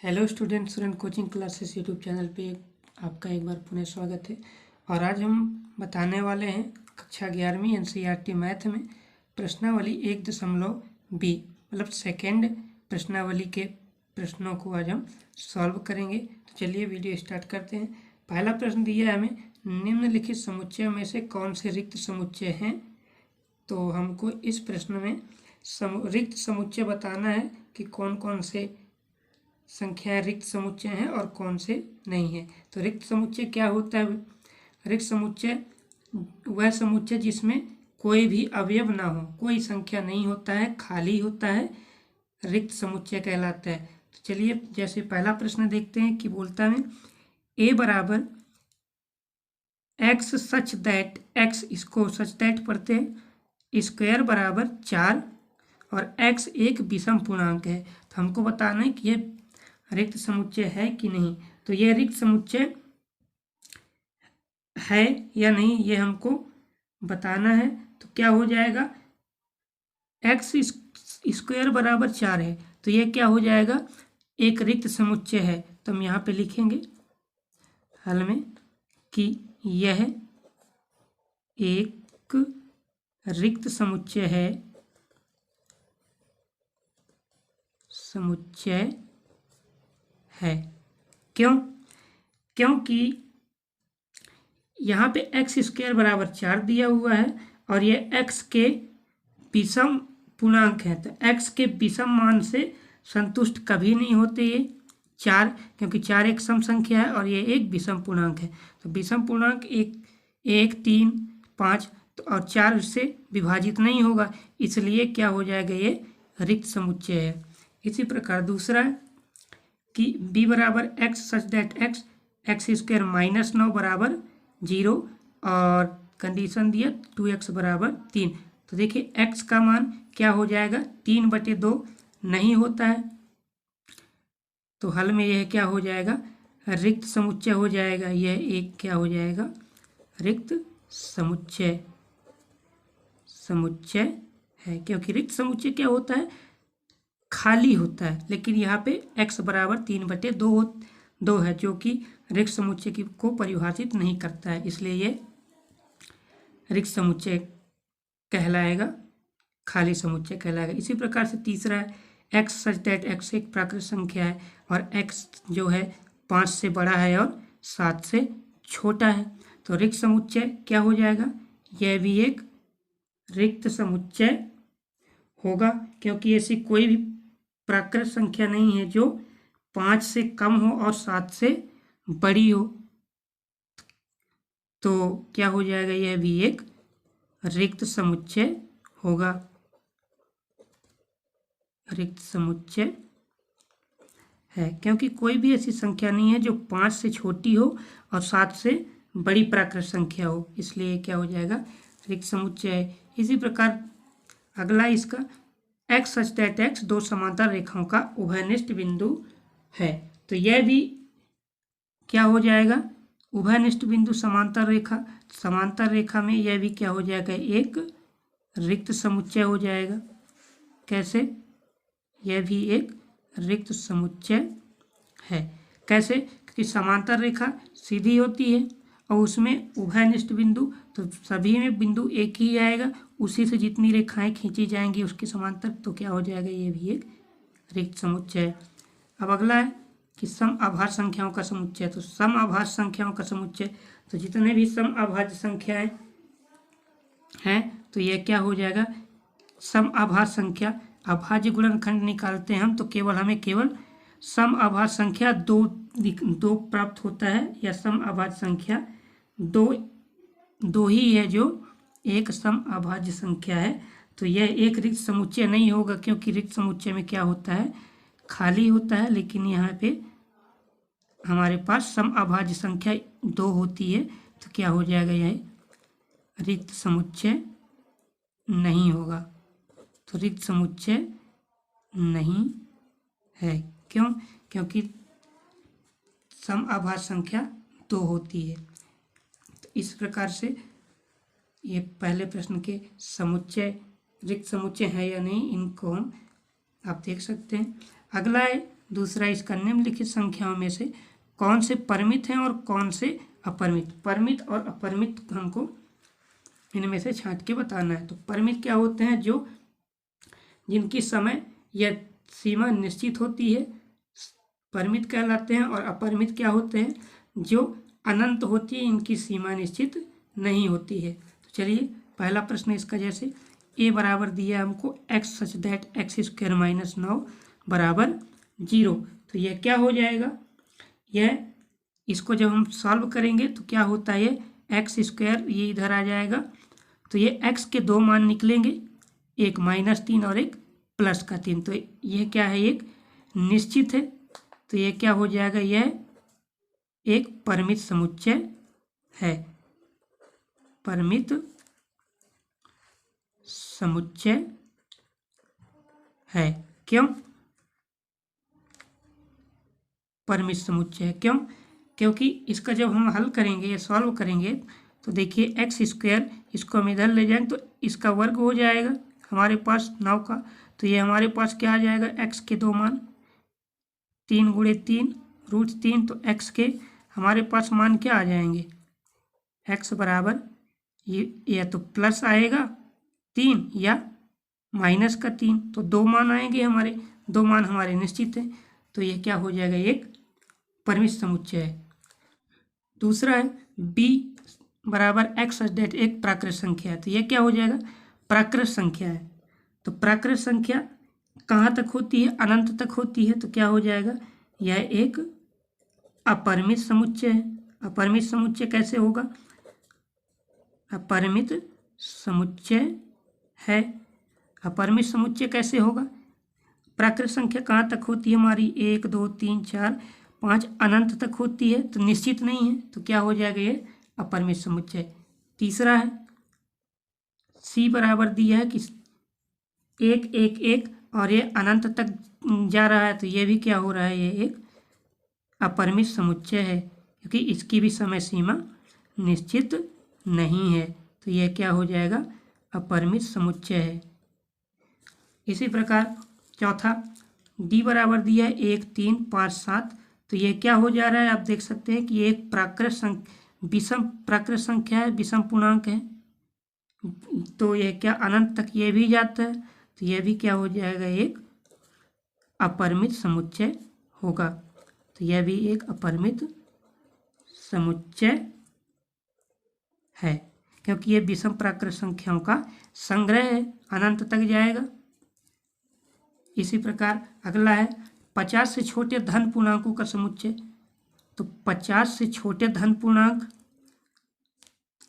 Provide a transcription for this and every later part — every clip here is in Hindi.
Hello students, coaching classes YouTube channel पे आपका एक बार पुनः स्वागत है। और आज हम बताने वाले हैं कक्षा 11वीं एनसीईआरटी मैथ में प्रश्नावली 1.b मतलब सेकेंड प्रश्नावली के प्रश्नों को आज हम सॉल्व करेंगे। तो चलिए वीडियो स्टार्ट करते हैं। पहला प्रश्न दिया है हमें, निम्नलिखित समुच्चय में से कौन से रिक्त समुच्चय हैं। तो हमको इस प्रश्न में रिक्त समुच्चय बताना है कि कौन कौन से संख्याएं रिक्त समुच्चय हैं और कौन से नहीं है। तो रिक्त समुच्चय क्या होता है? रिक्त समुच्चय वह समुच्चय जिसमें कोई भी अवयव ना हो, कोई संख्या नहीं होता है, खाली होता है, रिक्त समुच्चय कहलाता है। तो चलिए जैसे पहला प्रश्न देखते हैं कि बोलता है ए बराबर एक्स सच दैट एक्स, इसको सच दैट पढ़ते हैं, स्क्वायर बराबर 4 और एक्स एक विषम पूर्णांक है। तो हमको बताना है कि यह रिक्त समुच्चय है कि नहीं। तो यह रिक्त समुच्चय है या नहीं ये हमको बताना है। तो क्या हो जाएगा, एक्स स्क्वायर बराबर 4 है तो यह क्या हो जाएगा, एक रिक्त समुच्चय है। तो हम यहाँ पे लिखेंगे हल में कि यह एक रिक्त समुच्चय है, क्यों? क्योंकि यहाँ पे एक्स स्क्वायर बराबर 4 दिया हुआ है और ये एक्स के विषम पूर्णांक है। तो एक्स के विषम मान से संतुष्ट कभी नहीं होते ये 4, क्योंकि 4 एक सम संख्या है और ये एक विषम पूर्णांक है। तो विषम पूर्णांक 1, 3, 5 और 4 से विभाजित नहीं होगा, इसलिए क्या हो जाएगा, ये रिक्त समुच्चय है। इसी प्रकार दूसरा है कि b बराबर x such that x square minus 9 बराबर 0 और कंडीशन दिया 2x बराबर 3। तो देखिए x का मान क्या हो जाएगा, 3/2 नहीं होता है। तो हल में यह क्या हो जाएगा, रिक्त समुच्चय हो जाएगा। यह एक क्या हो जाएगा, रिक्त समुच्चय है, क्योंकि रिक्त समुच्चय क्या होता है, खाली होता है। लेकिन यहाँ पे x बराबर 3/2 है जो कि रिक्त समुच्चय को परिभाषित नहीं करता है, इसलिए ये रिक्त समुच्चय कहलाएगा, खाली समुच्चय कहलाएगा। इसी प्रकार से तीसरा है x सच दैट x एक प्राकृत संख्या है और x जो है 5 से बड़ा है और 7 से छोटा है। तो रिक्त समुच्चय क्या हो जाएगा, यह भी एक रिक्त समुच्चय होगा, क्योंकि ऐसी कोई भी प्राकृत संख्या नहीं है जो 5 से कम हो और 7 से बड़ी हो। तो क्या हो जाएगा, यह भी एक रिक्त समुच्चय होगा, रिक्त समुच्चय है, क्योंकि कोई भी ऐसी संख्या नहीं है जो 5 से छोटी हो और 7 से बड़ी प्राकृत संख्या हो, इसलिए क्या हो जाएगा, रिक्त समुच्चय है। इसी प्रकार अगला इसका एक्स सच दैट एक्स दो समांतर रेखाओं का उभयनिष्ठ बिंदु है। तो यह भी क्या हो जाएगा, उभयनिष्ठ बिंदु समांतर रेखा में यह भी क्या हो जाएगा, एक रिक्त समुच्चय हो जाएगा। कैसे, यह भी एक रिक्त समुच्चय है। कैसे, क्योंकि समांतर रेखा सीधी होती है और उसमें उभयनिष्ठ बिंदु, तो सभी में बिंदु एक ही आएगा, उसी से जितनी रेखाएं खींची जाएंगी उसके समांतर, तो क्या हो जाएगा, ये भी एक रिक्त समुच्चय है। अब अगला है कि सम अभाज्य संख्याओं का समुच्चय। तो सम अभाज्य संख्याओं का समुच्चय, तो जितने भी सम अभाज्य संख्याएं हैं तो यह क्या हो जाएगा, सम अभाज्य संख्या। अभाज्य गुणनखंड निकालते हैं हम तो हमें केवल सम अभाज्य संख्या दो प्राप्त होता है, या सम अभाज्य संख्या दो ही है जो एक सम अभाज्य संख्या है। तो यह एक रिक्त समुच्चय नहीं होगा, क्योंकि रिक्त समुच्चय में क्या होता है, खाली होता है। लेकिन यहाँ पे हमारे पास सम अभाज्य संख्या 2 होती है, तो क्या हो जाएगा, यह रिक्त समुच्चय नहीं होगा। तो रिक्त समुच्चय नहीं है, क्यों? क्योंकि सम अभाज्य संख्या 2 होती है। तो इस प्रकार से ये पहले प्रश्न के रिक्त समुच्चय है या नहीं, इनको हम आप देख सकते हैं। अगला है दूसरा इसका निम्नलिखित संख्याओं में से कौन से परिमित हैं और कौन से अपरिमित। परिमित और अपरिमित हमको इनमें से छांट के बताना है। तो परिमित क्या होते हैं, जो जिनकी समय या सीमा निश्चित होती है, परिमित कहलाते हैं। और अपरिमित क्या होते हैं, जो अनंत होती है, इनकी सीमा निश्चित नहीं होती है। तो चलिए पहला प्रश्न इसका, जैसे a बराबर दिया है हमको x सच दैट x² - 9 बराबर 0। तो यह क्या हो जाएगा, यह इसको जब हम सॉल्व करेंगे तो क्या होता है, x², ये इधर आ जाएगा। तो ये x के दो मान निकलेंगे, एक -3 और एक +3। तो यह क्या है, एक निश्चित है। तो यह क्या हो जाएगा, यह एक परिमित समुच्चय है। परिमित समुच्चय है। क्यों परिमित समुच्चय है, क्यों, क्योंकि इसका जब हम हल करेंगे या सॉल्व करेंगे तो देखिए x², इसको हम इधर ले जाएंगे तो इसका वर्ग हो जाएगा हमारे पास 9 का। तो ये हमारे पास क्या आ जाएगा, x के दो मान 3 × 3 √3। तो x के हमारे पास मान क्या आ जाएंगे, x बराबर ये या तो प्लस आएगा 3 या -3। तो दो मान आएंगे हमारे, दो मान हमारे निश्चित हैं। तो ये क्या हो जाएगा, एक परिमित समुच्चय है। दूसरा है b बराबर x डेट एक प्राकृत संख्या है। तो ये क्या हो जाएगा, प्राकृत संख्या है। तो प्राकृत संख्या कहाँ तक होती है, अनंत तक होती है। तो क्या हो जाएगा, यह एक अपरिमित समुच्चय है। अपरिमित समुच्चय कैसे होगा, अपरिमित समुच्चय है। अपरिमित समुच्चय कैसे होगा, प्राकृत संख्या कहाँ तक होती है हमारी, 1 2 3 4 5 अनंत तक होती है। तो निश्चित नहीं है। तो क्या हो जाएगा, ये अपरिमित समुच्चय। तीसरा है c बराबर दिया है कि 1 1 1 और ये अनंत तक जा रहा है। तो ये भी क्या हो रहा है, ये एक अपरिमित समुच्चय है, क्योंकि इसकी भी समय सीमा निश्चित नहीं है। तो यह क्या हो जाएगा, अपरिमित समुच्चय है। इसी प्रकार चौथा d बराबर दिया है 1 3 5 7। तो यह क्या हो जा रहा है, आप देख सकते हैं कि ये एक विषम प्राकृत संख्या है, विषम पूर्णांक है। तो यह क्या अनंत तक ये भी जाता है। तो यह भी क्या हो जाएगा, एक अपरिमित समुच्चय होगा। तो यह भी एक अपरिमित समुच्चय है, क्योंकि यह विषम प्राकृत संख्याओं का संग्रह है, अनंत तक जाएगा। इसी प्रकार अगला है 50 से छोटे धन पूर्णांकों का समुच्चय। तो 50 से छोटे धन पूर्णांक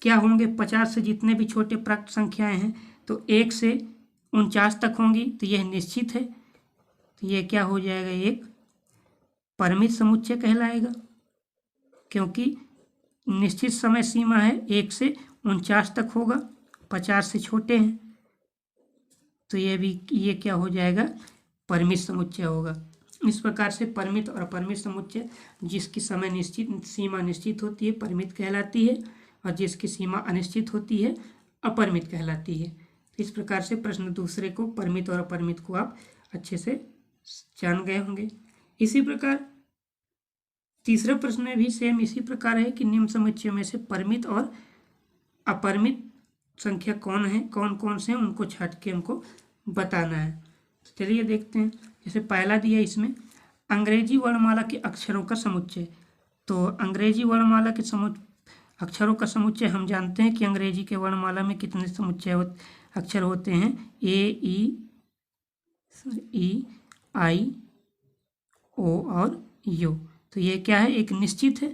क्या होंगे, 50 से जितने भी छोटे प्राकृत संख्याएं हैं तो 1 से 49 तक होंगी। तो यह निश्चित है। तो यह क्या हो जाएगा, एक परिमित समुच्चय कहलाएगा, क्योंकि निश्चित समय सीमा है 1 से 49 तक होगा, 50 से छोटे हैं। तो ये क्या हो जाएगा, परिमित समुच्चय होगा। इस प्रकार से परिमित और अपरिमित समुच्चय, जिसकी समय निश्चित सीमा निश्चित होती है परिमित कहलाती है, और जिसकी सीमा अनिश्चित होती है अपरिमित कहलाती है। तो इस प्रकार से प्रश्न दूसरे को, परिमित और अपरिमित को आप अच्छे से जान गए होंगे। इसी प्रकार तीसरे प्रश्न में भी सेम इसी प्रकार है कि निम्न समुच्चयों में से परिमित और अपरिमित संख्या कौन है, कौन कौन से हैं, उनको छांट के हमको बताना है। तो चलिए देखते हैं। जैसे पहला दिया इसमें अंग्रेजी वर्णमाला के अक्षरों का समुच्चय। तो अंग्रेजी वर्णमाला के अक्षरों का समुच्चय हम जानते हैं कि अंग्रेजी के वर्णमाला में कितने समुच्चय अक्षर होते हैं, ए ई आई ओ और यू। तो ये क्या है, एक निश्चित है।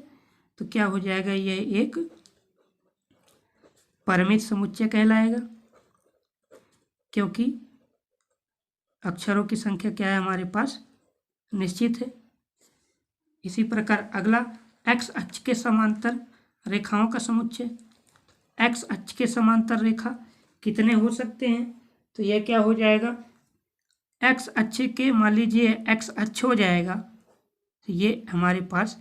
तो क्या हो जाएगा, यह एक परिमित समुच्चय कहलाएगा, क्योंकि अक्षरों की संख्या क्या है हमारे पास, निश्चित है। इसी प्रकार अगला एक्स अक्ष के समांतर रेखाओं का समुच्चय। एक्स अक्ष के समांतर रेखा कितने हो सकते हैं, तो यह क्या हो जाएगा, एक्स अक्ष के, मान लीजिए एक्स अक्ष हो जाएगा। तो ये हमारे पास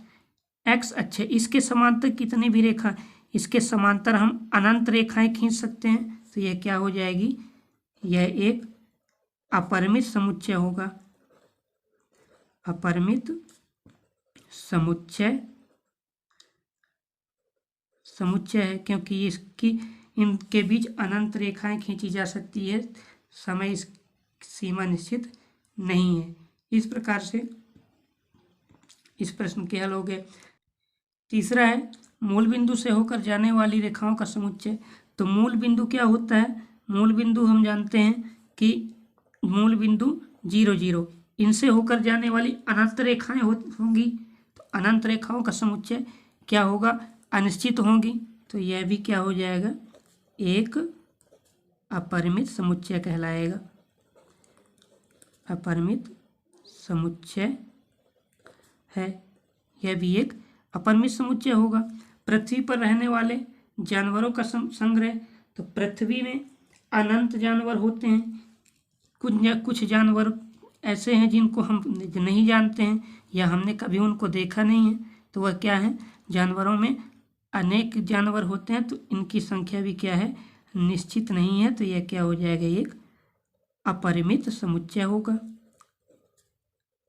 एक्स अक्ष है, इसके समांतर कितनी भी रेखा, इसके समांतर हम अनंत रेखाएं खींच सकते हैं। तो यह क्या हो जाएगी, यह एक अपरिमित समुच्चय होगा। अपरिमित समुच्चय है, क्योंकि इसकी इनके बीच अनंत रेखाएं खींची जा सकती है, समय सीमा निश्चित नहीं है। इस प्रकार से इस प्रश्न के हल हो गए। तीसरा है मूल बिंदु से होकर जाने वाली रेखाओं का समुच्चय। तो मूल बिंदु क्या होता है? मूल बिंदु हम जानते हैं कि मूल बिंदु 0 0, इनसे होकर जाने वाली अनंत रेखाएं होंगी, तो अनंत रेखाओं का समुच्चय क्या होगा? अनिश्चित होंगी। तो यह भी क्या हो जाएगा? एक अपरिमित समुच्चय कहलाएगा। अपरिमित समुच्चय है, यह भी एक अपरिमित समुच्चय होगा। पृथ्वी पर रहने वाले जानवरों का संग्रह। तो पृथ्वी में अनंत जानवर होते हैं। कुछ जानवर ऐसे हैं जिनको हम नहीं जानते हैं या हमने कभी उनको देखा नहीं है, तो वह क्या है? जानवरों में अनेक जानवर होते हैं, तो इनकी संख्या भी क्या है? निश्चित नहीं है। तो यह क्या हो जाएगा? एक अपरिमित समुच्चय होगा।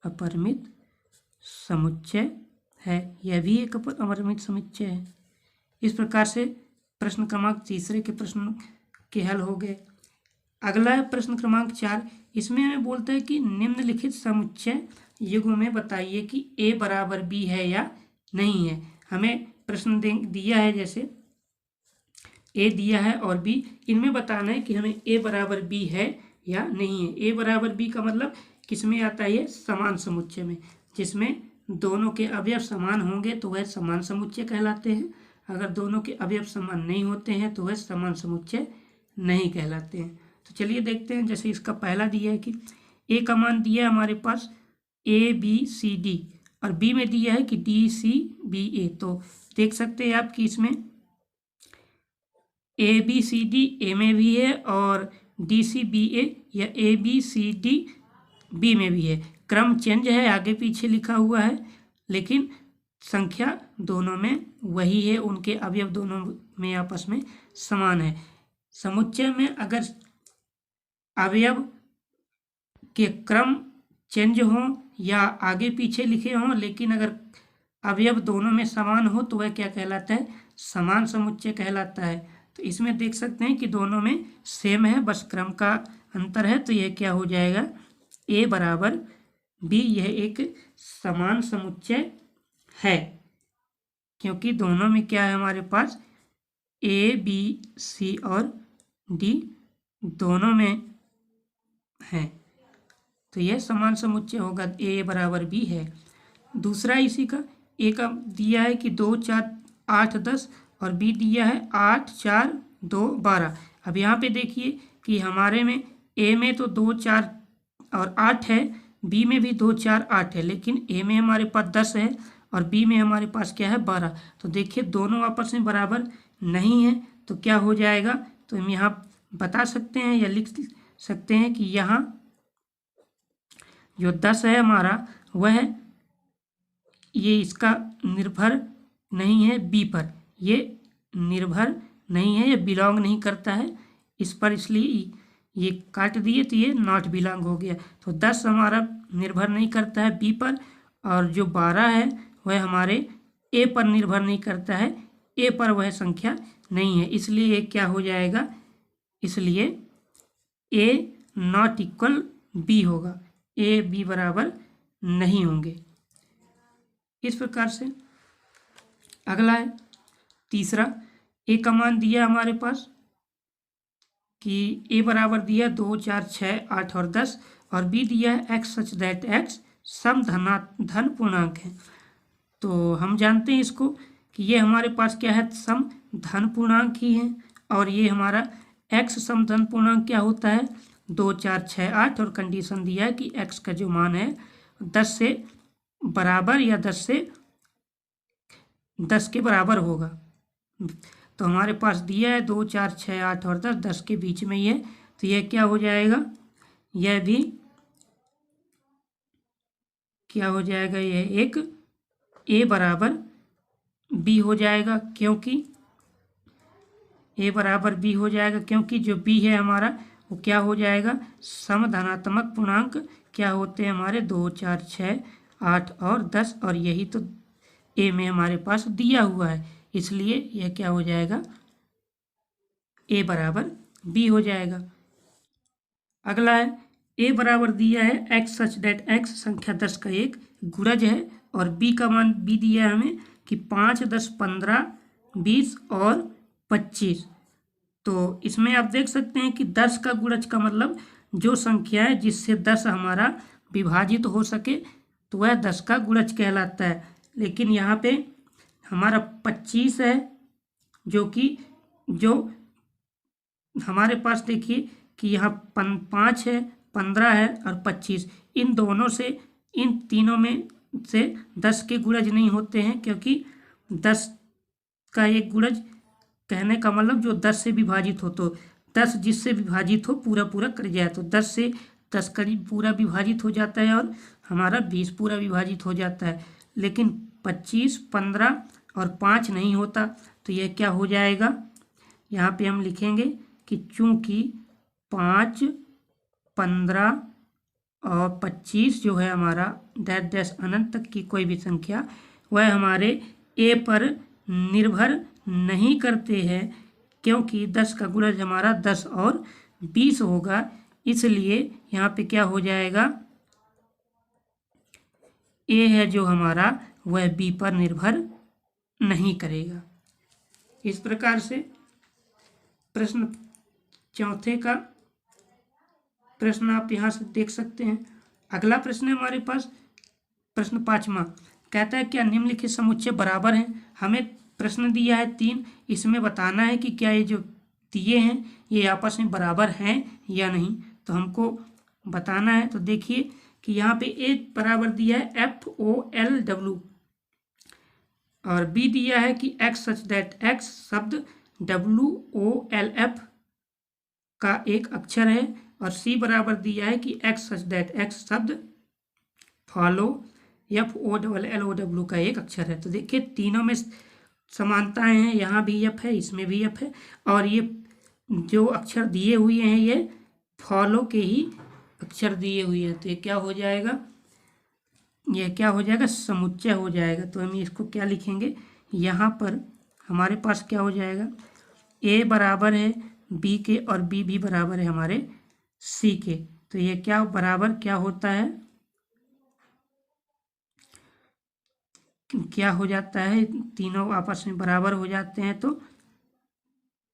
अपरिमित समुच्चय है, यह भी एक अपरिमित समुच्चय है। इस प्रकार से प्रश्न क्रमांक तीसरे के प्रश्न के हल हो गए। अगला है प्रश्न क्रमांक 4। इसमें हमें बोलता है कि निम्नलिखित समुच्चय युग्म में बताइए कि a बराबर b है या नहीं है। हमें प्रश्न दिया है, जैसे a दिया है और b, इनमें बताना है कि हमें a बराबर b है या नहीं है। a बराबर b का मतलब किस में आता है? समान समुच्चय में। जिसमें दोनों के अवयव समान होंगे तो वह समान समुच्चय कहलाते हैं। अगर दोनों के अवयव समान नहीं होते हैं तो वह समान समुच्चय नहीं कहलाते हैं। तो चलिए देखते हैं। जैसे इसका पहला दिया है कि a का मान दिया है हमारे पास ABCD और b में दिया है कि DCBA। तो देख सकते हैं आप कि इसमें ABCD a में भी है और DCBA या ABCD b में भी है। क्रम चेंज है, आगे पीछे लिखा हुआ है, लेकिन संख्या दोनों में वही है। उनके अवयव दोनों में आपस में समान है। समुच्चय में अगर अवयव के क्रम चेंज हो या आगे पीछे लिखे हों, लेकिन अगर अवयव दोनों में समान हो तो वह क्या कहलाता है? समान समुच्चय कहलाता है। तो इसमें देख सकते हैं कि दोनों में सेम है, बस क्रम का अंतर है। तो यह क्या हो जाएगा? a बराबर b, यह एक समान समुच्चय है, क्योंकि दोनों में क्या है? हमारे पास a, b, c और d दोनों में है, तो यह समान समुच्चय होगा। a बराबर b है। दूसरा इसी का a का दिया है कि 2 4 8 10 और b दिया है 8 4 2 12। अब यहाँ पे देखिए कि हमारे में a में तो 2 4 और 8 है, b में भी 2 4 8 है, लेकिन a में हमारे पास 10 है और b में हमारे पास क्या है? 12। तो देखिए दोनों आपस में बराबर नहीं है, तो क्या हो जाएगा? तो हम यहाँ बता सकते हैं या लिख सकते हैं कि यहाँ जो 10 है हमारा, वह ये इसका निर्भर नहीं है b पर, ये निर्भर नहीं है, ये बिलोंग नहीं करता है इस पर, इसलिए ये काट दिए तो ये नॉट बिलोंग हो गया। तो 10 हमारा निर्भर नहीं करता है b पर, और जो 12 है वह हमारे a पर निर्भर नहीं करता है, a पर वह संख्या नहीं है, इसलिए ये क्या हो जाएगा? इसलिए a नॉट इक्वल b होगा, a b बराबर नहीं होंगे। इस प्रकार से अगला है तीसरा। a का मान दिया हमारे पास कि a बराबर दिया 2 4 6 8 और 10 और b दिया है x सच दैट x सम धन पूर्णांक है। तो हम जानते हैं इसको कि ये हमारे पास क्या है? सम धन पूर्णांक ही है, और ये हमारा x सम धन पूर्णांक क्या होता है? 2 4 6 8, और कंडीशन दिया है कि x का जो मान है 10 से बराबर या 10 के बराबर होगा। तो हमारे पास दिया है 2 4 6 8 और 10 के बीच में ही है, तो यह क्या हो जाएगा? यह भी क्या हो जाएगा? यह एक a बराबर b हो जाएगा, क्योंकि a बराबर b हो जाएगा, क्योंकि जो b है हमारा वो क्या हो जाएगा? सम धनात्मक पूर्णांक क्या होते हैं हमारे? 2 4 6 8 और 10, और यही तो ए में हमारे पास दिया हुआ है, इसलिए यह क्या हो जाएगा, ए बराबर बी हो जाएगा। अगला है ए बराबर दिया है एक्स सच दैट एक्स संख्या 10 का एक गुणज है, और बी का मान बी दिया है हमें कि 5, 10, 15, 20 और 25। तो इसमें आप देख सकते हैं कि 10 का गुणज का मतलब जो संख्या है जिससे 10 हमारा विभाजित हो सके तो वह 10 का गुणज कहलाता है। लेकिन यहाँ पे हमारा 25 है, जो हमारे पास देखिए कि यहाँ 5 है, 15 है और 25, इन दोनों से, इन तीनों में से 10 के गुणज नहीं होते हैं, क्योंकि 10 का एक गुणज कहने का मतलब जो 10 से विभाजित हो, तो 10 जिससे विभाजित हो पूरा पूरा कर जाए, तो 10 से 10 करीब पूरा विभाजित हो जाता है और हमारा 20 पूरा विभाजित हो जाता है। लेकिन 25, 15 और 5 नहीं होता, तो यह क्या हो जाएगा, यहाँ पे हम लिखेंगे कि चूंकि 5, 15 और 25 जो है हमारा डैश डैश अनंत तक की कोई भी संख्या, वह हमारे ए पर निर्भर नहीं करते हैं, क्योंकि 10 का गुणज हमारा 10 और 20 होगा, इसलिए यहाँ पे क्या हो जाएगा, ए है जो हमारा वह बी पर निर्भर नहीं करेगा। इस प्रकार से प्रश्न चौथे का प्रश्न आप यहाँ से देख सकते हैं। अगला प्रश्न है हमारे पास प्रश्न 5वां, कहता है क्या निम्नलिखित समुच्चय बराबर हैं। हमें प्रश्न दिया है 3, इसमें बताना है कि क्या ये जो दिए हैं ये आपस में बराबर हैं या नहीं, तो हमको बताना है। तो देखिए कि यहाँ पे ए बराबर दिया है FOLW, और बी दिया है कि एक्स सच दैट एक्स शब्द WOLF का एक अक्षर है, और सी बराबर दिया है कि एक्स सच दैट एक्स शब्द फॉलो FOLLOW का एक अक्षर है। तो देखिए तीनों में समानताएं हैं, यहाँ भी एफ है, इसमें भी एफ है, और ये जो अक्षर दिए हुए हैं ये फॉलो के ही अक्षर दिए हुए हैं, तो ये क्या हो जाएगा, यह क्या हो जाएगा, समुच्चय हो जाएगा। तो हम इसको क्या लिखेंगे, यहाँ पर हमारे पास क्या हो जाएगा, ए बराबर है बी के और बी भी बराबर है हमारे सी के, तो ये क्या बराबर क्या होता है, क्या हो जाता है, तीनों आपस में बराबर हो जाते हैं, तो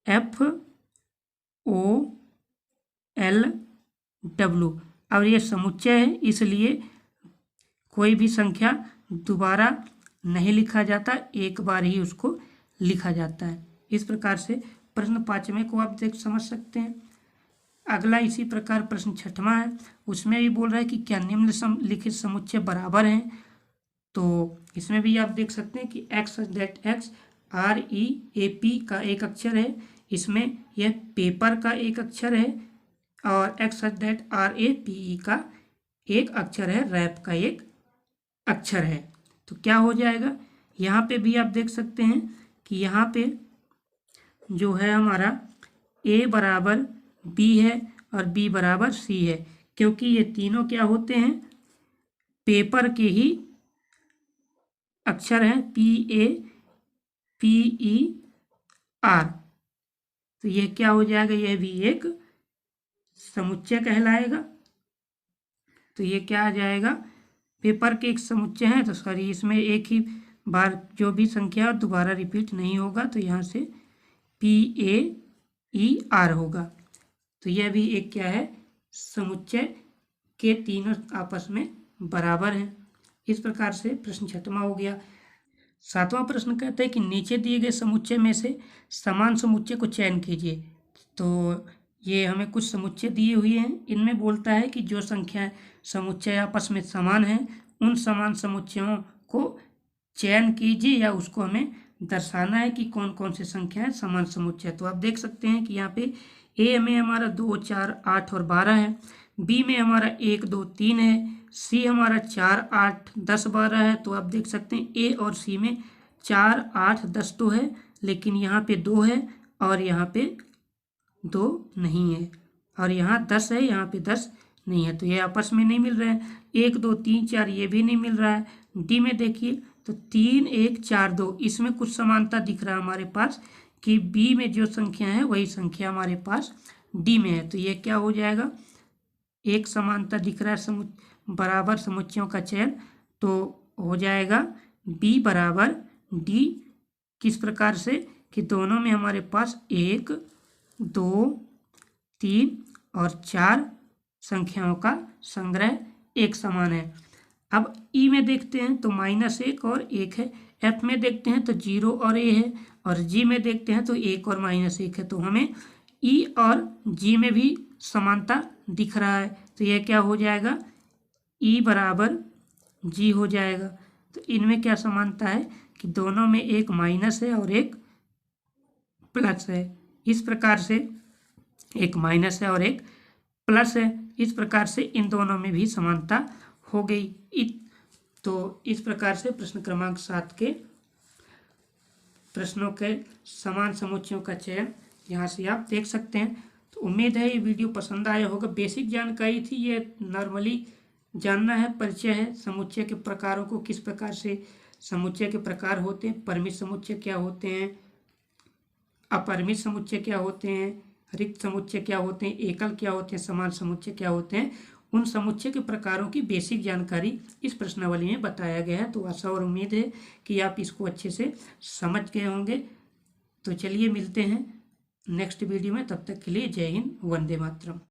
FOLW। अब ये समुच्चय है, इसलिए कोई भी संख्या दोबारा नहीं लिखा जाता, एक बार ही उसको लिखा जाता है। इस प्रकार से प्रश्न 5वें को आप समझ सकते हैं। अगला इसी प्रकार प्रश्न 6वां है, उसमें भी बोल रहा है कि क्या निम्नलिखित समुच्चय बराबर हैं। तो इसमें भी आप देख सकते हैं कि एक्स दैट एक्स REAP का एक अक्षर है, इसमें यह पेपर का एक अक्षर है, और एक्स दैट RAPE का एक अक्षर है, रैप का एक अक्षर है। तो क्या हो जाएगा, यहाँ पे भी आप देख सकते हैं कि यहाँ पे जो है हमारा ए बराबर बी है और बी बराबर सी है, क्योंकि ये तीनों क्या होते हैं, पेपर के ही अक्षर हैं, PAPER। तो यह क्या हो जाएगा, यह भी एक समुच्चय कहलाएगा। तो ये क्या आ जाएगा, पेपर के एक समुच्चय है, तो सॉरी इसमें एक ही बार जो भी संख्या दोबारा रिपीट नहीं होगा, तो यहाँ से PAER होगा। तो यह भी एक क्या है, समुच्चय के तीनों आपस में बराबर हैं। इस प्रकार से प्रश्न 6वां हो गया। 7वां प्रश्न कहता है कि नीचे दिए गए समुच्चय में से समान समुच्चय को चयन कीजिए। तो ये हमें कुछ समुच्चय दिए हुए हैं, इनमें बोलता है कि जो संख्या समुच्चय आपस में समान हैं उन समान समुच्चयों को चयन कीजिए, या उसको हमें दर्शाना है कि कौन कौन से संख्याएं समान समुच्चय। तो आप देख सकते हैं कि यहाँ पे ए में हमारा 2, 4, 8 और 12 है, बी में हमारा 1, 2, 3 है, सी हमारा 4, 8, 10, 12 है। तो आप देख सकते हैं ए और सी में 4, 8, 10 तो है, लेकिन यहाँ पे 2 है और यहाँ पे 2 नहीं है, और यहाँ 10 है, यहाँ पे 10 नहीं है, तो ये आपस में नहीं मिल रहे हैं। 1 2 3 4 ये भी नहीं मिल रहा है। डी में देखिए तो 3 1 4 2, इसमें कुछ समानता दिख रहा है हमारे पास कि बी में जो संख्या है वही संख्या हमारे पास डी में है। तो ये क्या हो जाएगा, एक समानता दिख रहा है बराबर समुच्चयों का चयन, तो हो जाएगा बी बराबर डी। किस प्रकार से कि दोनों में हमारे पास 1 2 3 और 4 संख्याओं का संग्रह एक समान है। अब ई में देखते हैं तो -1 और 1 है। एफ में देखते हैं तो 0 और ए है। और जी में देखते हैं तो 1 और -1 है। तो हमें ई और जी में भी समानता दिख रहा है। तो यह क्या हो जाएगा, ई बराबर जी हो जाएगा। तो इनमें क्या समानता है कि दोनों में एक माइनस है और एक प्लस है। इस प्रकार से एक माइनस है और एक प्लस है। इस प्रकार से इन दोनों में भी समानता हो गई। तो इस प्रकार से प्रश्न क्रमांक 7 के प्रश्नों के समान समुच्चयों का चयन यहाँ से आप देख सकते हैं। तो उम्मीद है ये वीडियो पसंद आया होगा। बेसिक जानकारी थी, ये नॉर्मली जानना है, परिचय है समुच्चय के प्रकारों को, किस प्रकार से समुच्चय के प्रकार होते हैं, परिमित समुच्चय क्या होते हैं, अपरिमित समुच्चय क्या होते हैं, रिक्त समुच्चय क्या होते हैं, एकल क्या होते हैं, समान समुच्चय क्या होते हैं। उन समुच्चय के प्रकारों की बेसिक जानकारी इस प्रश्नावली में बताया गया है। तो आशा और उम्मीद है कि आप इसको अच्छे से समझ गए होंगे। तो चलिए मिलते हैं नेक्स्ट वीडियो में, तब तक के लिए जय हिंद, वंदे मातरम।